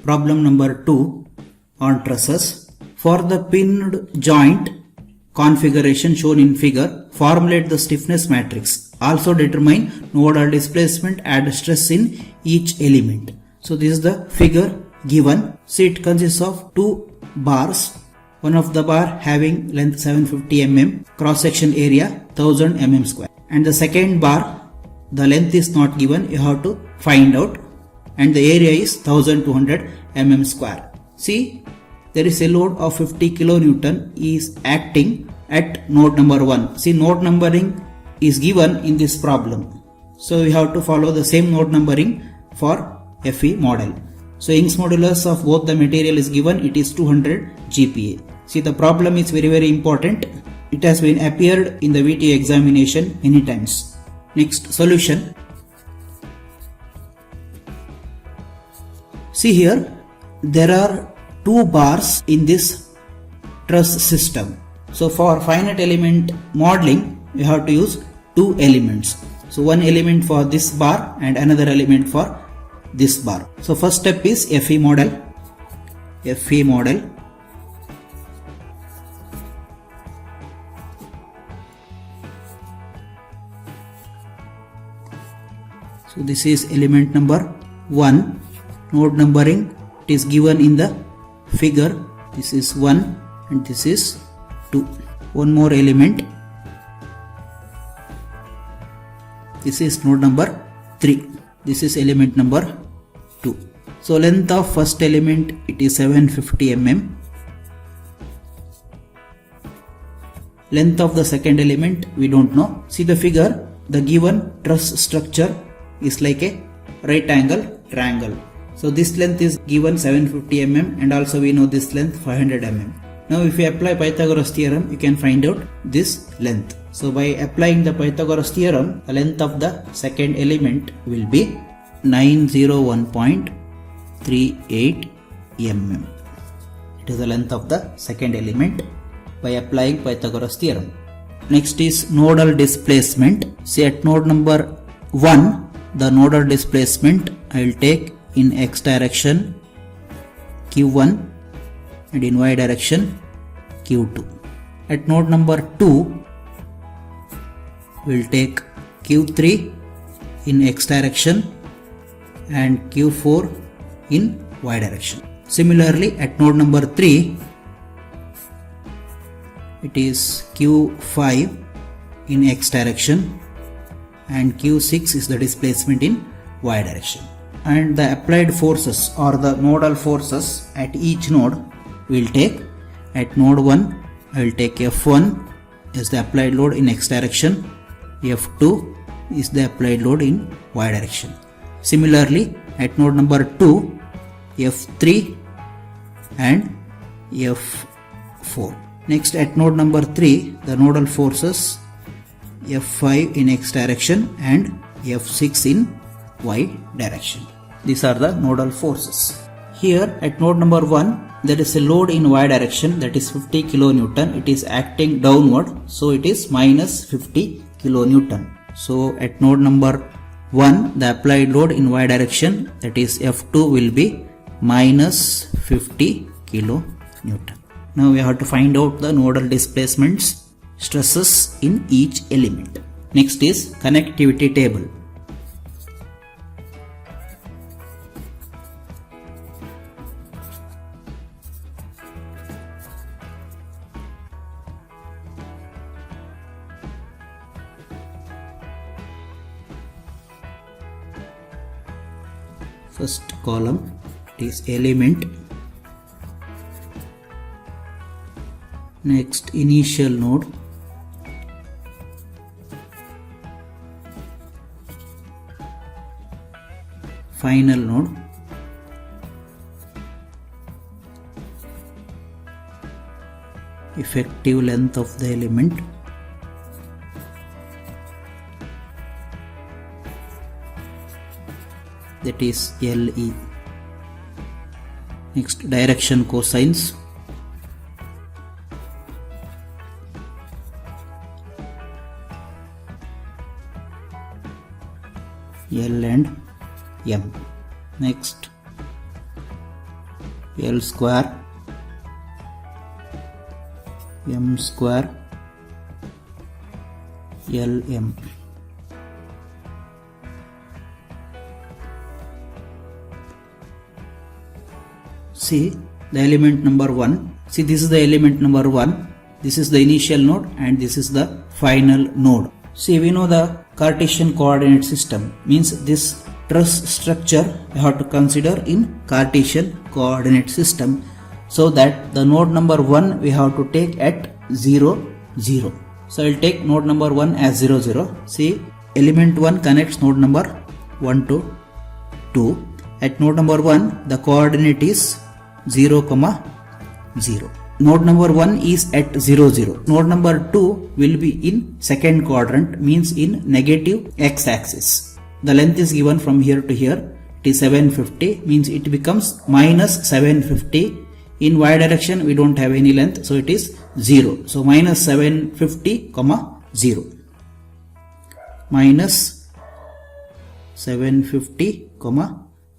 Problem number 2 on trusses. For the pinned joint configuration shown in figure, formulate the stiffness matrix. Also determine nodal displacement and stress in each element. So this is the figure given. See, it consists of two bars. One of the bar having length 750 mm, cross section area 1000 mm square. And the second bar, the length is not given, you have to find out, and the area is 1200 mm square. See, there is a load of 50 kilonewton is acting at node number 1. See, node numbering is given in this problem. So we have to follow the same node numbering for FE model. So Young's modulus of both the material is given, it is 200 GPa. See, the problem is very important. It has been appeared in the VTU examination many times. Next, solution. See here, there are two bars in this truss system. So for finite element modeling, we have to use two elements. So one element for this bar and another element for this bar. So first step is FE model. FE model. So this is element number 1. Node numbering, it is given in the figure. This is 1 and this is 2. One more element. This is node number 3. This is element number 2. So length of first element, it is 750 mm. Length of the second element, we don't know. See the figure, the given truss structure is like a right angle triangle. So this length is given 750 mm and also we know this length 500 mm. Now if you apply Pythagoras theorem, you can find out this length. So by applying the Pythagoras theorem, the length of the second element will be 901.38 mm. It is the length of the second element by applying Pythagoras theorem. Next is nodal displacement. See, at node number 1, the nodal displacement I will take in x direction q1 and in y direction q2. At node number 2, we will take q3 in x direction and q4 in y direction. Similarly, at node number 3, it is q5 in x direction and q6 is the displacement in y direction. And the applied forces or the nodal forces at each node we will take. At node 1, I will take F1 as the applied load in x direction, F2 is the applied load in y direction. Similarly, at node number 2, F3 and F4. Next, at node number 3, the nodal forces F5 in x direction and F6 in y direction. These are the nodal forces. Here at node number 1, there is a load in y direction, that is 50 kilonewton. It is acting downward, so it is minus 50 kilonewton. So at node number 1, the applied load in y direction, that is F2, will be minus 50 kilonewton. Now we have to find out the nodal displacements, stresses in each element. Next is connectivity table. First column is element, next initial node, final node, effective length of the element, that is LE. Next, direction cosines, L and M. Next, L square, M square, Lm. See the element number 1. See, this is the element number 1. This is the initial node and this is the final node. See, we know the Cartesian coordinate system, means this truss structure we have to consider in Cartesian coordinate system, so that the node number 1 we have to take at 0, 0. So I will take node number 1 as 0, 0. See, element 1 connects node number 1 to 2. At node number 1 the coordinate is 0, 0. Node number 1 is at 0, 0. Node number 2 will be in second quadrant, means in negative x-axis. The length is given from here to here. It is 750, means it becomes minus 750. In y direction we don't have any length, so it is 0. So minus 750, 0. Minus 750,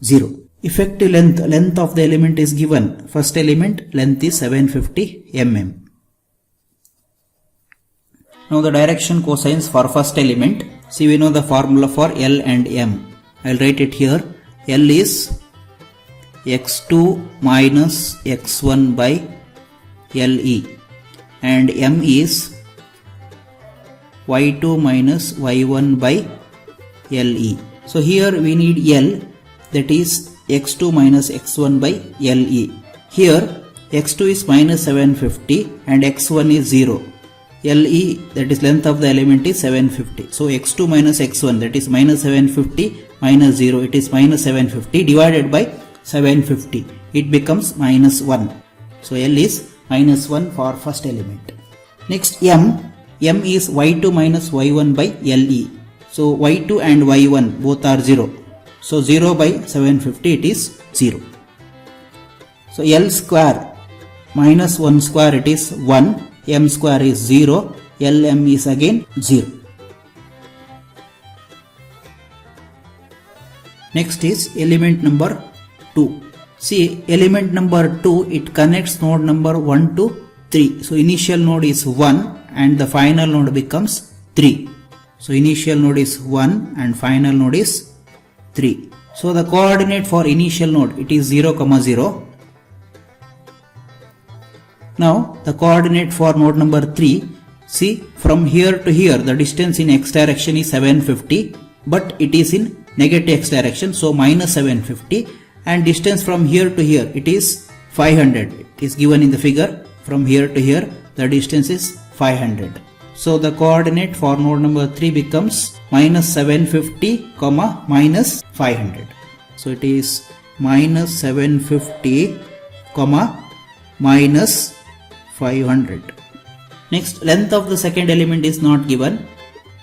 0. Effective length of the element is given. First element length is 750 mm. Now the direction cosines for first element. See, we know the formula for L and M. I will write it here. L is x2 minus x1 by LE and M is y2 minus y1 by LE. So here we need L, that is x2 minus x1 by LE. Here x2 is minus 750 and x1 is 0. LE, that is length of the element, is 750. So x2 minus x1, that is minus 750 minus 0, it is minus 750 divided by 750. It becomes minus 1. So L is minus 1 for first element. Next M is y2 minus y1 by LE. So y2 and y1 both are 0. So 0 by 750, it is 0. So L square minus 1 square, it is 1. M square is 0. Lm is again 0. Next is element number 2. See, element number 2, it connects node number 1 to 3. So initial node is 1 and the final node becomes 3. So initial node is 1 and final node is 3. So the coordinate for initial node, it is 0, 0. Now the coordinate for node number 3, see, from here to here the distance in x direction is 750, but it is in negative x direction, so minus 750, and distance from here to here, it is 500. It is given in the figure. From here to here the distance is 500. So the coordinate for node number 3 becomes minus 750, minus 500. So it is minus 750, minus 500. Next, length of the second element is not given.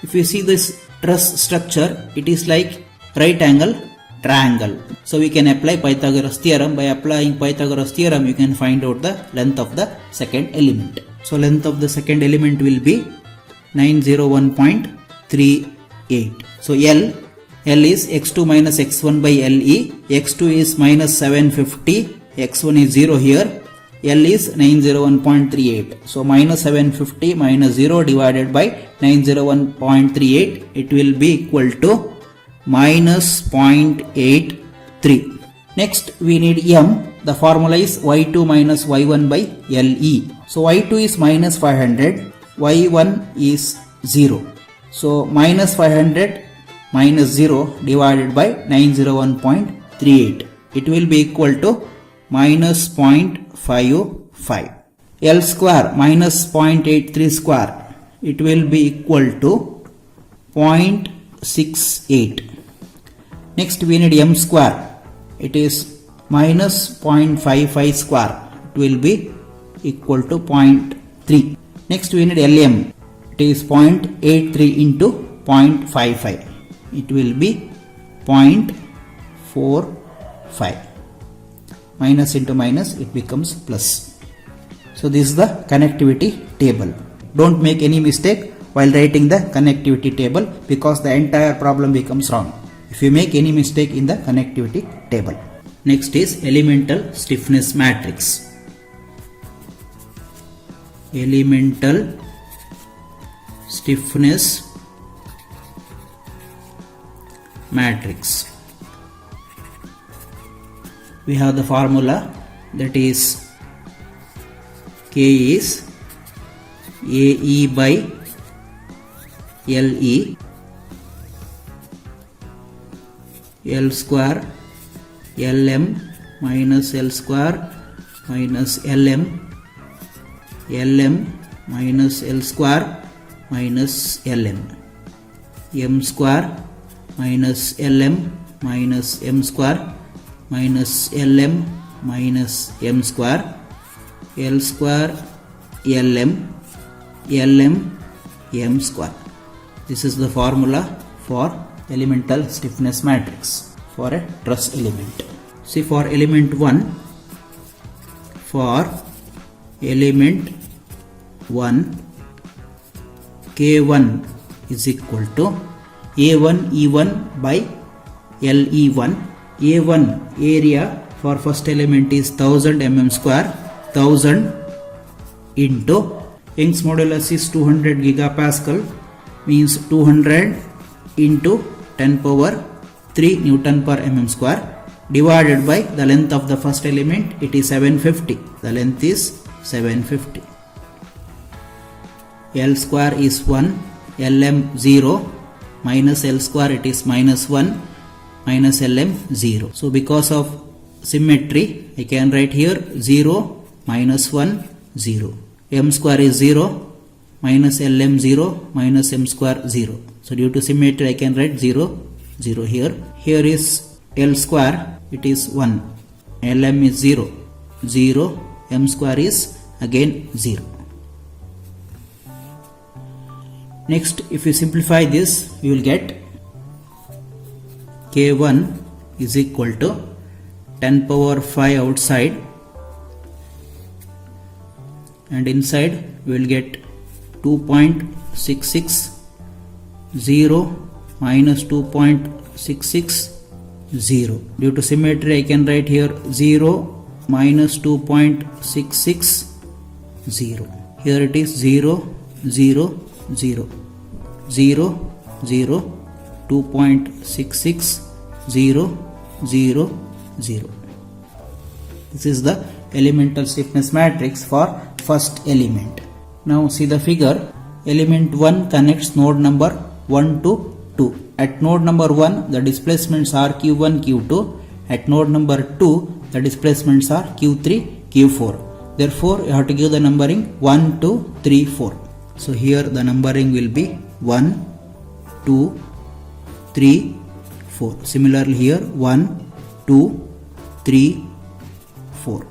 If you see this truss structure, it is like right angle triangle. So we can apply Pythagoras theorem. By applying Pythagoras theorem, you can find out the length of the second element. So length of the second element will be 901.38. So L is x2 minus x1 by LE. x2 is minus 750. x1 is 0 here. L is 901.38. So minus 750 minus 0 divided by 901.38. It will be equal to minus 0.83. Next we need M. The formula is y2 minus y1 by LE. So y2 is minus 500. y1 is 0. So minus 500 minus 0 divided by 901.38. It will be equal to minus 0.55. L square minus 0.83 square. It will be equal to 0.68. Next we need M square. It is minus 0.55 square. It will be equal to 0.3. Next we need Lm. It is 0.83 into 0.55. It will be 0.45. Minus into minus, it becomes plus. So this is the connectivity table. Don't make any mistake while writing the connectivity table, because the entire problem becomes wrong if you make any mistake in the connectivity table. Next is elemental stiffness matrix. Elemental stiffness matrix. We have the formula, that is K is AE by LE, L square LM minus L square minus LM, LM minus L square minus LM, M square minus LM minus M square minus LM minus M square, L square LM, LM M square. This is the formula for elemental stiffness matrix for a truss element. See, for element 1, for element 1, K1 is equal to A1 E1 by LE1. A1 area for first element is 1000 mm square, 1000 into Young's modulus is 200 gigapascal, means 200 into 10 power 3 Newton per mm square, divided by the length of the first element, it is 750. The length is 750. L square is 1, LM 0, minus L square it is minus 1, minus LM 0. So because of symmetry, I can write here 0, minus 1, 0. M square is 0, minus LM 0, minus M square 0. So due to symmetry, I can write 0, 0 here. Here is L square, it is 1. LM is 0, 0. M square is again 0. Next, if you simplify this, you will get K1 is equal to 10 power 5 outside, and inside we will get 2.66, 0 minus 2.66, 0. Due to symmetry, I can write here 0 minus 2.66, 0. Here it is 0, 0, 0, 0, 0, 2.66, 0, 0, 0. This is the elemental stiffness matrix for first element. Now see the figure. Element 1 connects node number 1 to 2. At node number 1, the displacements are Q1, Q2. At node number 2, the displacements are Q3, Q4. Therefore, you have to give the numbering 1, 2, 3, 4. So here the numbering will be 1, 2, 3, 4. Similarly here 1, 2, 3, 4.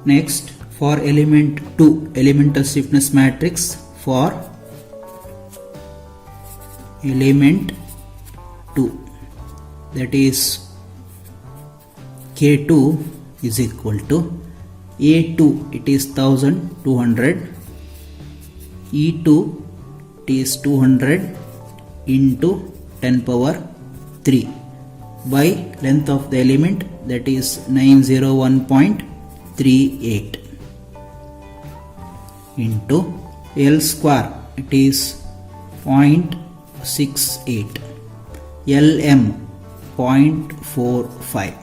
Next, for element 2, elemental stiffness matrix for element 2, that is K2 is equal to A2, it is 1200, E2 it is 200 into 10 power 3 by length of the element, that is 901.38, into L square, it is 0.68, LM 0.45,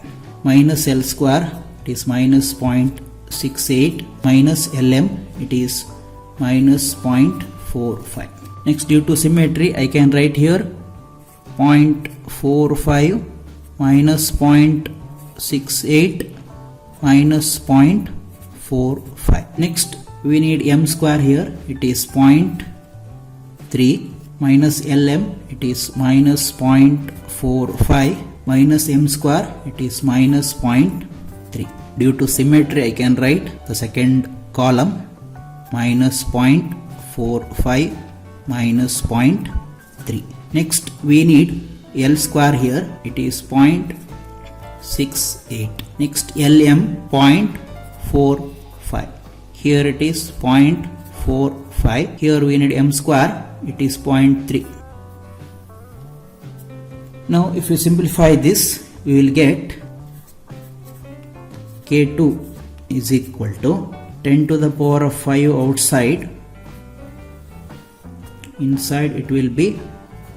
minus L square, it is minus 0.68, minus LM, it is minus 0.45. Next, due to symmetry, I can write here 0.45 minus 0.68 minus 0.45. Next, we need M square here, it is 0.3, minus LM, it is minus 0.45, minus M square, it is minus 0.3. Due to symmetry, I can write the second column minus 0.45 minus 0.3. Next, we need L square here, it is 0.68. Next, LM 0.45. Here it is 0.45. Here we need M square, it is 0.3. Now if you simplify this, we will get K2 is equal to 10 to the power of 5 outside. Inside it will be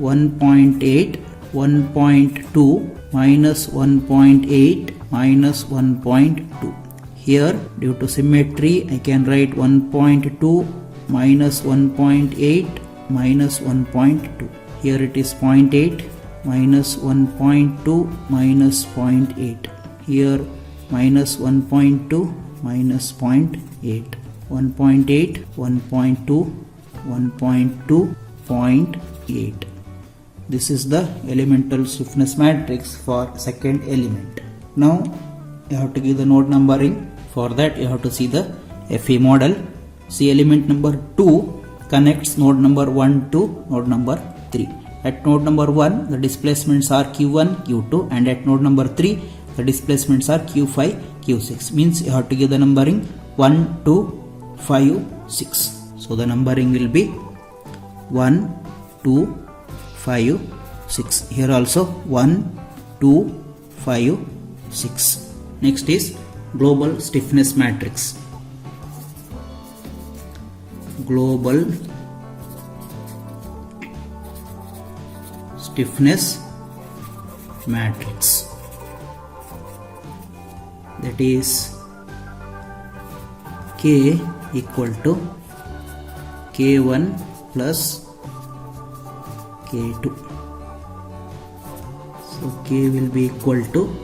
1.8, 1.2 minus 1.8 minus 1.2. Here due to symmetry I can write 1.2 minus 1.8 minus 1.2. Here it is 0.8 minus 1.2 minus 0.8. Here minus 1.2 minus 0.8. 1.8, 1.2, 1.2, 0.8. This is the elemental stiffness matrix for second element. Now you have to give the node numbering. For that you have to see the FE model. See, element number 2 connects node number 1 to node number 3. At node number 1 the displacements are Q1, Q2, and at node number 3 the displacements are Q5, Q6. Means you have to give the numbering 1, 2, 5, 6. So the numbering will be 1, 2, 5, 6. Here also 1, 2, 5, 6. Next is global stiffness matrix. Global stiffness matrix, that is K equal to K1 plus K2. So K will be equal to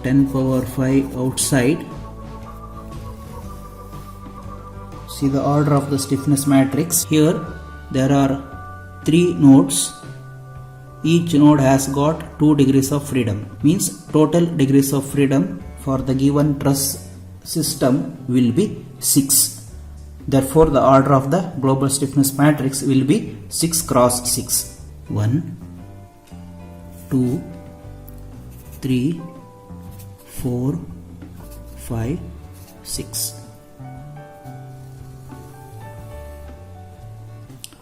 10 power 5 outside. See the order of the stiffness matrix. Here there are 3 nodes. Each node has got 2 degrees of freedom. Means total degrees of freedom for the given truss system will be 6. Therefore the order of the global stiffness matrix will be 6 cross 6. 1, 2, 3, 4, 5, 6.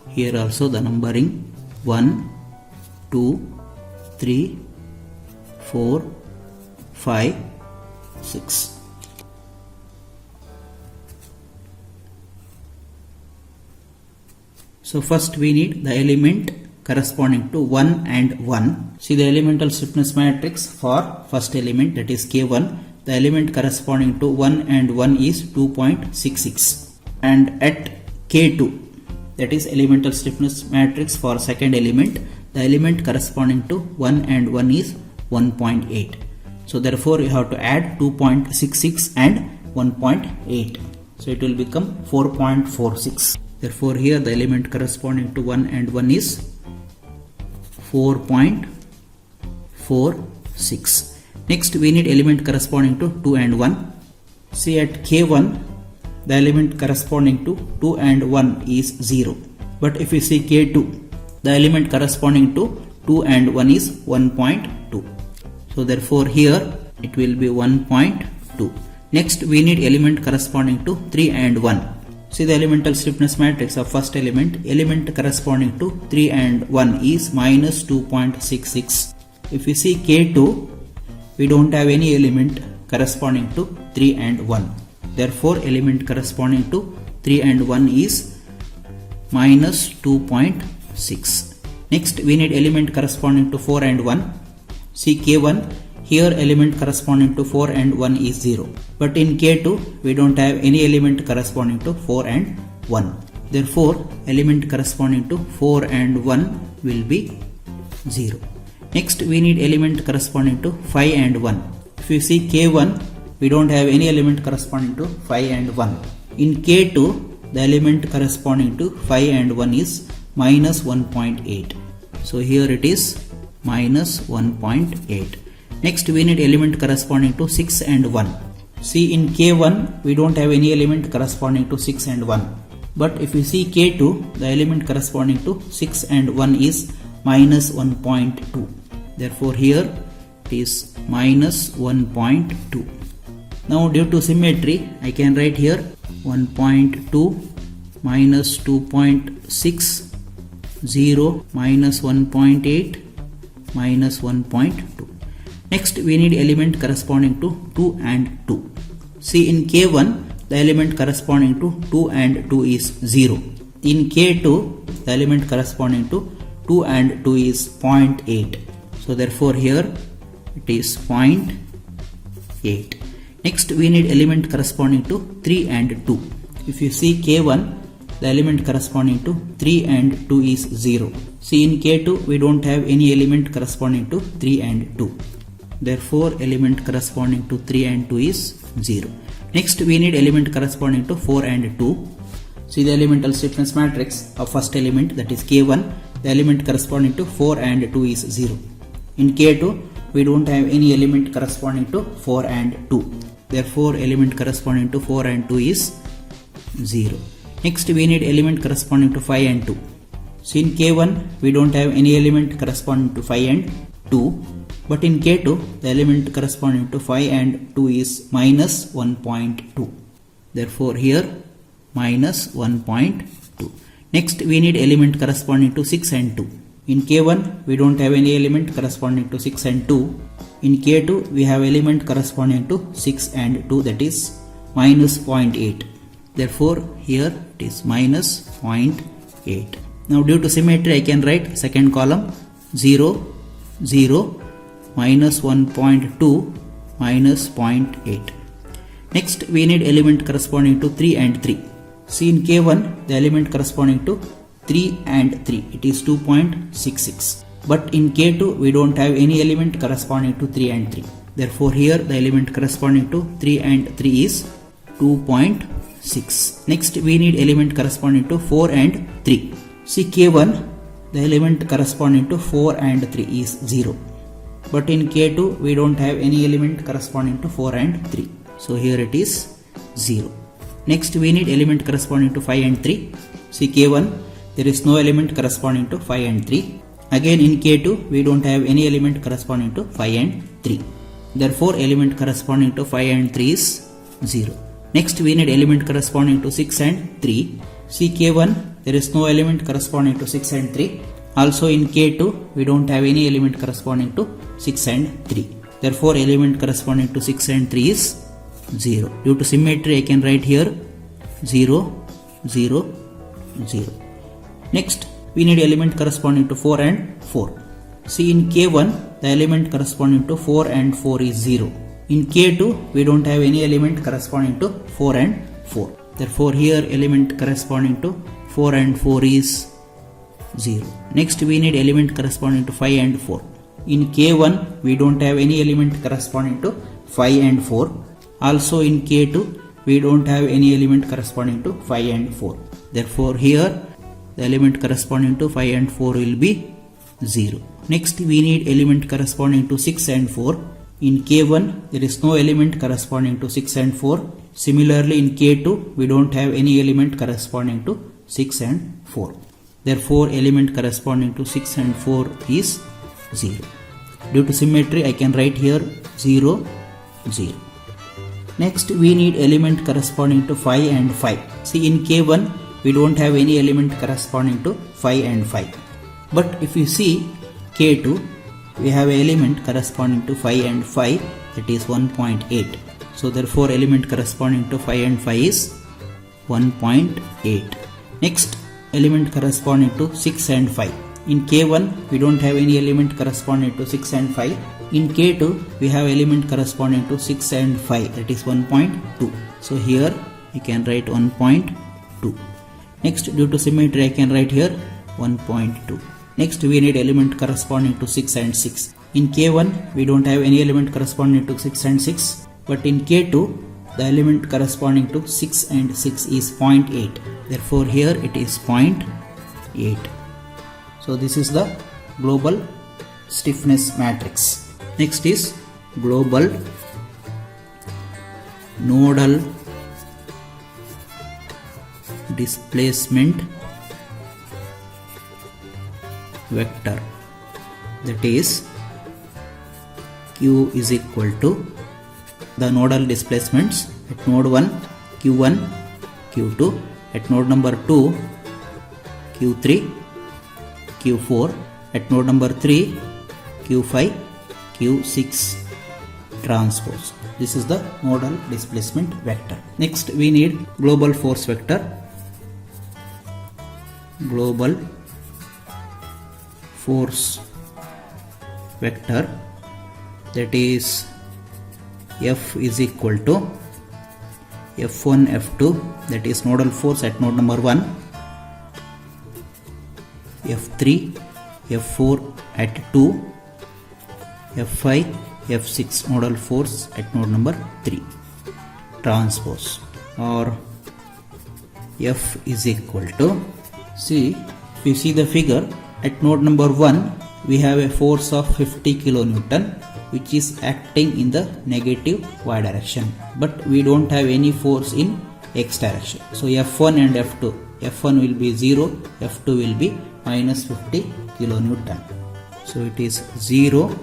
Here also the numbering 1, 2, 3, 4, 5, 6. So first we need the element corresponding to 1 and 1. See the elemental stiffness matrix for first element, that is K1. The element corresponding to 1 and 1 is 2.66. And at K2, that is elemental stiffness matrix for second element, the element corresponding to 1 and 1 is 1.8. So therefore you have to add 2.66 and 1.8. So it will become 4.46. Therefore here the element corresponding to 1 and 1 is 4.46. Next we need element corresponding to 2 and 1. See at K1 the element corresponding to 2 and 1 is 0. But if you see K2, the element corresponding to 2 and 1 is 1.2. So therefore here it will be 1.2. Next we need element corresponding to 3 and 1. See the elemental stiffness matrix of first element corresponding to 3 and 1 is minus 2.66. If you see K2, we don't have any element corresponding to 3 and 1. Therefore element corresponding to 3 and 1 is minus 2.6. Next we need element corresponding to 4 and 1. See K1, here element corresponding to 4 and 1 is 0. But in K2 we don't have any element corresponding to 4 and 1. Therefore element corresponding to 4 and 1 will be 0. Next we need element corresponding to 5 and 1. If you see K1, we don't have any element corresponding to 5 and 1. In K2, the element corresponding to 5 and 1 is minus 1.8. So here it is minus 1.8. Next we need element corresponding to 6 and 1. See in K1, we don't have any element corresponding to 6 and 1. But if you see K2, the element corresponding to 6 and 1 is minus 1.2. Therefore here it is minus 1.2. Now due to symmetry, I can write here 1.2 minus 2.6, 0 minus 1.8 minus 1.2. Next we need element corresponding to 2 and 2. See, in K1 the element corresponding to 2 and 2 is 0. In K2 the element corresponding to 2 and 2 is 0.8. So therefore here it is 0.8. Next we need element corresponding to 3 and 2. If you see K1, the element corresponding to 3 and 2 is 0. See, in K2 we don't have any element corresponding to 3 and 2. Therefore element corresponding to 3 and 2 is 0. Next we need element corresponding to 4 and 2. See the elemental stiffness matrix of first element, that is K1, the element corresponding to 4 and 2 is 0. In K2 we don't have any element corresponding to 4 and 2. Therefore element corresponding to 4 and 2 is 0. Next we need element corresponding to 5 and 2. So in K1 we don't have any element corresponding to 5 and 2, but in K2 the element corresponding to 5 and 2 is minus 1.2. Therefore here minus 1.2. Next we need element corresponding to 6 and 2. In K1 we don't have any element corresponding to 6 and 2. In K2 we have element corresponding to 6 and 2, that is minus 0.8. Therefore here it is minus 0.8. Now due to symmetry I can write second column 0, 0, minus 1.2, minus 0.8. Next we need element corresponding to 3 and 3. See, in K1 the element corresponding to 3 and 3, it is 2.66. But in K2 we don't have any element corresponding to 3 and 3. Therefore here the element corresponding to 3 and 3 is 2.6. Next we need element corresponding to 4 and 3. See, K1 the element corresponding to 4 and 3 is 0. But in K2 we don't have any element corresponding to 4 and 3. So here it is 0. Next we need element corresponding to 5 and 3. See, K1 there is no element corresponding to 5 and 3. Again in K2 we don't have any element corresponding to 5 and 3. Therefore element corresponding to 5 and 3 is 0. Next we need element corresponding to 6 and 3. See, K1 there is no element corresponding to 6 and 3. Also in K2 we don't have any element corresponding to 6 and 3. Therefore element corresponding to 6 and 3 is 0. Due to symmetry I can write here 0, 0, 0. Next we need element corresponding to 4 and 4. See, in K1 the element corresponding to 4 and 4 is 0. In K2 we don't have any element corresponding to 4 and 4. Therefore here element corresponding to 4 and 4 is 0. Next we need element corresponding to 5 and 4. In K1 we don't have any element corresponding to 5 and 4. Also in K2 we don't have any element corresponding to 5 and 4. Therefore here the element corresponding to 5 and 4 will be 0. Next we need element corresponding to 6 and 4. In K1 there is no element corresponding to 6 and 4. Similarly in K2 we don't have any element corresponding to 6 and 4. Therefore element corresponding to 6 and 4 is 0. Due to symmetry I can write here 0, 0. Next we need element corresponding to 5 and 5. See, in K1 we don't have any element corresponding to 5 and 5. But if you see K2 we have an element corresponding to 5 and 5, that is 1.8. So therefore element corresponding to 5 and 5 is 1.8. Next element corresponding to 6 and 5. In K1 we don't have any element corresponding to 6 and 5. In K2 we have element corresponding to 6 and 5, that is 1.2. So here you can write 1.2. Next, due to symmetry I can write here 1.2. Next we need element corresponding to 6 and 6. In K1 we don't have any element corresponding to 6 and 6. But in K2 the element corresponding to 6 and 6 is 0.8. Therefore here it is 0.8. So this is the global stiffness matrix. Next is global nodal displacement vector, that is Q is equal to the nodal displacements at node 1 Q1, Q2, at node number 2 Q3, Q4, at node number 3 Q5, Q6 transpose. This is the nodal displacement vector. Next we need global force vector. Global force vector, that is F is equal to F1 F2, that is nodal force at node number 1, F3 F4 at 2, F5 F6 nodal force at node number 3 transpose, or F is equal to, see, if you see the figure, at node number 1 we have a force of 50 kilonewton which is acting in the negative y direction, but we don't have any force in x direction. So F1 and F2, F1 will be 0, F2 will be minus 50 kilonewton. So it is 0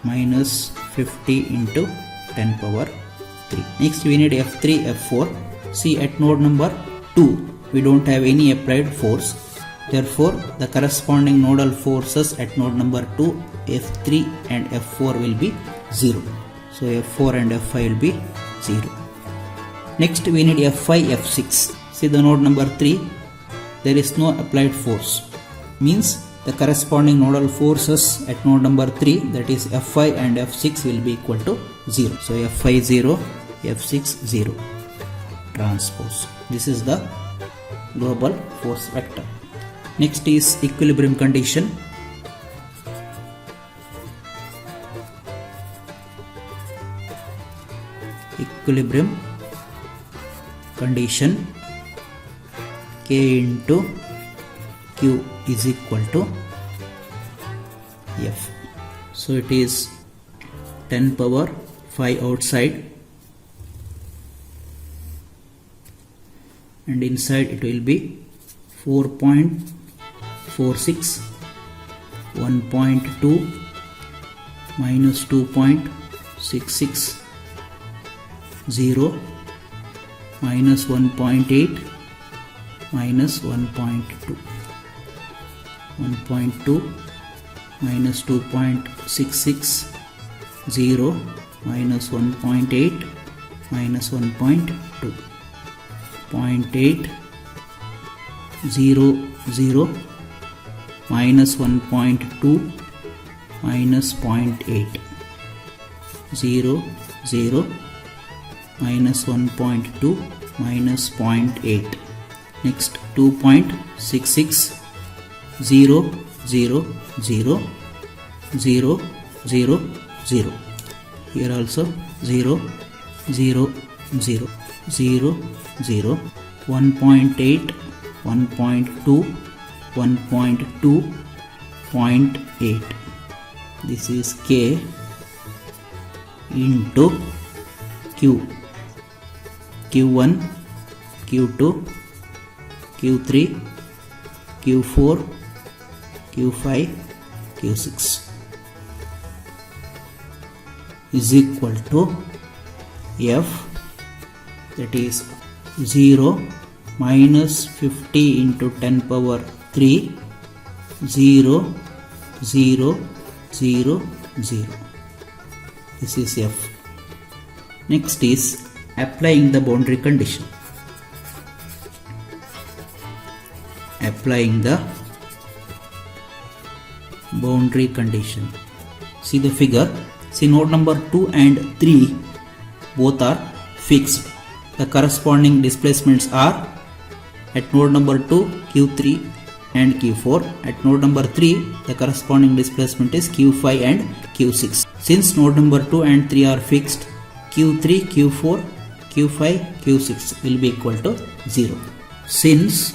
minus 50 into 10 power 3. Next we need F3 F4. See, at node number 2 we don't have any applied force, therefore the corresponding nodal forces at node number 2, F3 and F4 will be 0. So F4 and F5 will be 0. Next we need F5 F6. See, the node number 3 there is no applied force, means the corresponding nodal forces at node number 3, that is F5 and F6 will be equal to 0. So F5 0, F6 0 transpose. This is the global force vector. Next is equilibrium condition. Equilibrium condition, K into Q is equal to F. So it is 10 power 5 outside, and inside it will be 4.46, 1.2, minus 2.66, 0, minus 1.8, minus 1.2, 1.2, minus 2.66, 0, minus 1.8, minus 1.2, 0.8, 0, 0, minus 1.2, minus 0.8, 0, 0, minus 1.2, minus 0.8. Next 2.66, 0, 0, 0, 0, 0, 0. Here also 0, 0, 0, 0, 0, 1.8, 1.2, 1.2, 0.8. This is K into Q. Q1, Q2, Q3, Q4, Q5, Q6 is equal to F, that is 0 minus 50 into 10 power 3, 0, 0, 0, 0. This is F. Next is applying the boundary condition. Applying the boundary condition. See the figure. See, node number 2 and 3 both are fixed. The corresponding displacements are at node number 2 Q3 and Q4. At node number 3 the corresponding displacement is Q5 and Q6. Since node number 2 and 3 are fixed, Q3, Q4, Q5, Q6 will be equal to 0. Since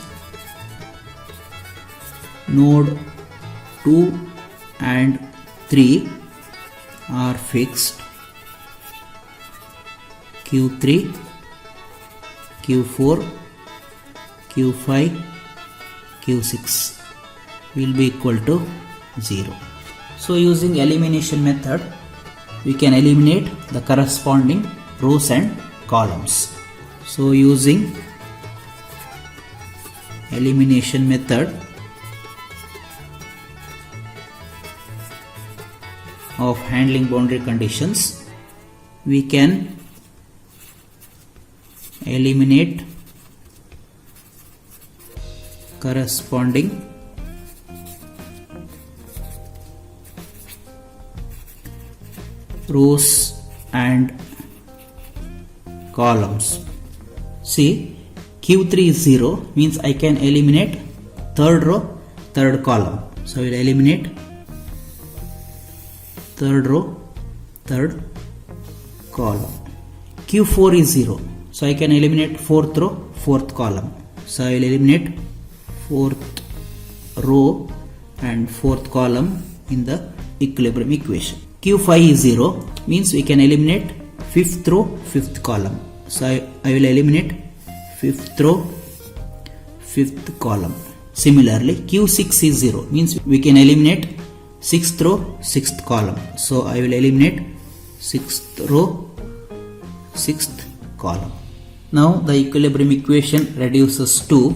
node 2 and 3 are fixed, Q3, Q4, Q5, Q6 will be equal to 0. So using elimination method, we can eliminate the corresponding rows and columns. So using elimination method of handling boundary conditions, we can eliminate corresponding rows and columns. See, Q3 is 0 means I can eliminate third row, third column. So I will eliminate third row, third column. Q4 is 0. So I can eliminate fourth row, fourth column. So I will eliminate fourth row and fourth column in the equilibrium equation. Q5 is 0 means we can eliminate fifth row, fifth column. So I will eliminate fifth row, fifth column. Similarly, Q6 is 0 means we can eliminate sixth row, sixth column. So I will eliminate sixth row, sixth column. Now the equilibrium equation reduces to,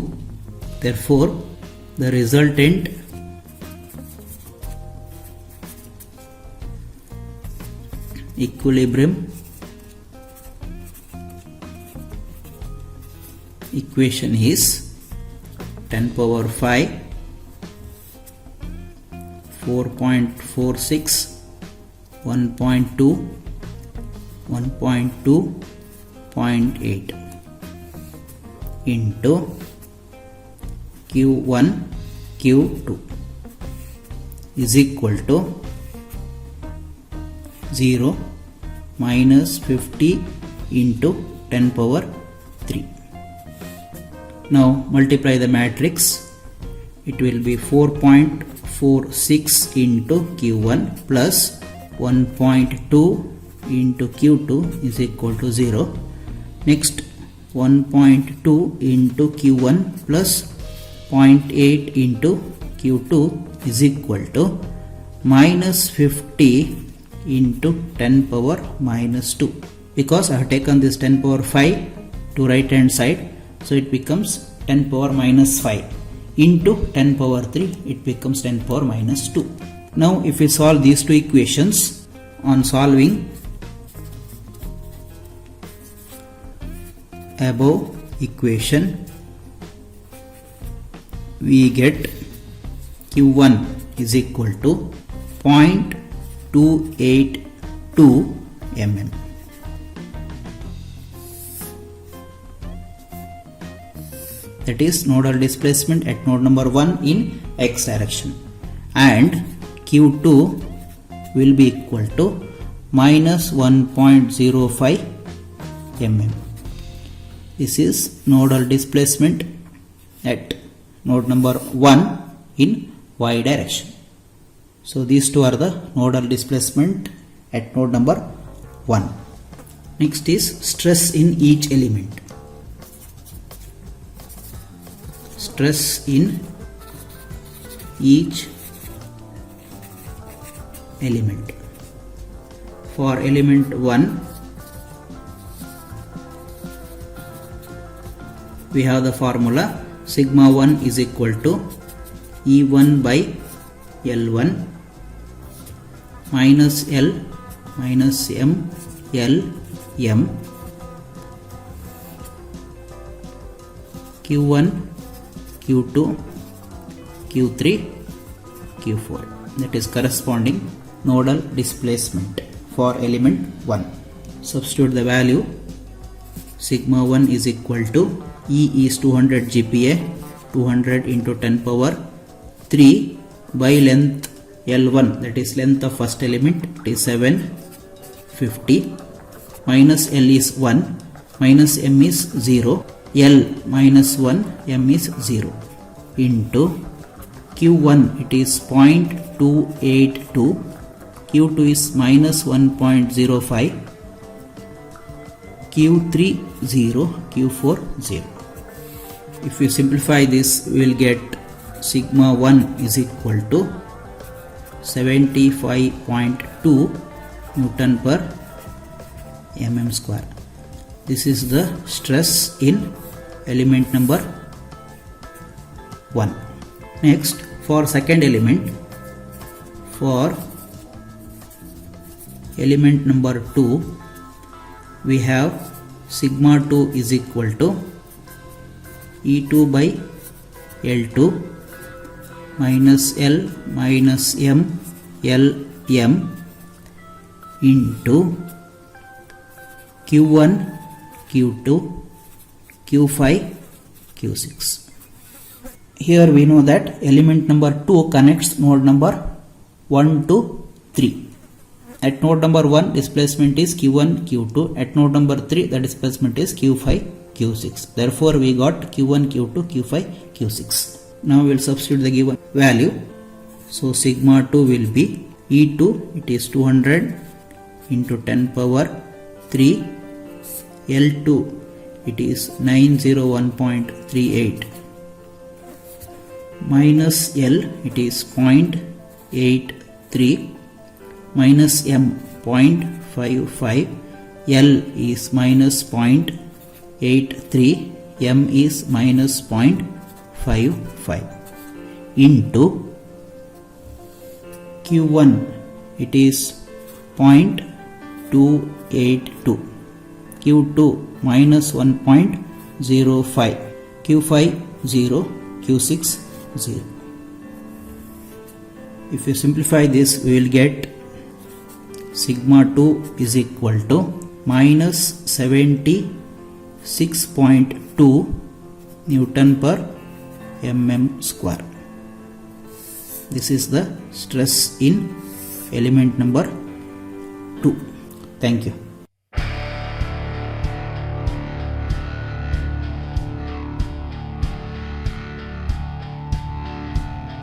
therefore the resultant equilibrium equation is 10 power 5, 4.46, 1.2, 1.2, 0.8 into Q1, Q2 is equal to 0 minus 50 into 10 power 3. Now multiply the matrix. It will be 4.46 into Q1 plus 1.2 into Q2 is equal to 0. Next 1.2 into Q1 plus 0.8 into Q2 is equal to minus 50 into 10 power minus 2. Because I have taken this 10 power 5 to right hand side, so it becomes 10 power minus 5 into 10 power 3, it becomes 10 power minus 2. Now if we solve these two equations, on solving above equation, we get Q1 is equal to 0.282 mm. That is nodal displacement at node number 1 in x direction, and Q2 will be equal to minus 1.05 mm. This is nodal displacement at node number 1 in y direction. So these two are the nodal displacement at node number 1. Next is stress in each element. Stress in each element. For element 1, we have the formula sigma 1 is equal to E1 by L1 minus L minus M L M Q1 Q2 Q3 Q4. That is corresponding nodal displacement for element 1. Substitute the value. Sigma 1 is equal to E is 200 GPa, 200 into 10 power 3 by length L1, that is length of first element, it is 750, minus L is 1, minus M is 0, L minus 1, M is 0, into Q1 it is 0.282, Q2 is minus 1.05, Q3 0, Q4 0. If we simplify this, we will get sigma 1 is equal to 75.2 Newton per mm square. This is the stress in element number 1. Next, for second element, for element number 2, we have sigma 2 is equal to E2 by L2 minus L minus M L M into Q1 Q2 Q5 Q6. Here we know that element number 2 connects node number 1 to 3. At node number 1 displacement is Q1 Q2. At node number 3 the displacement is Q5 Q6. Therefore we got Q1 Q2 Q5 Q6. Now we will substitute the given value. So sigma 2 will be E2, it is 200 into 10 power 3. L2, it is 901.38 minus L, it is 0.83 minus M 0.55, L is minus 0.83, M is minus 0.55 into Q1, it is 0.282, Q2 minus 1.05, Q5 0, Q6 0. If you simplify this, we will get sigma 2 is equal to minus 76.2 Newton per mm square. This is the stress in element number 2. Thank you.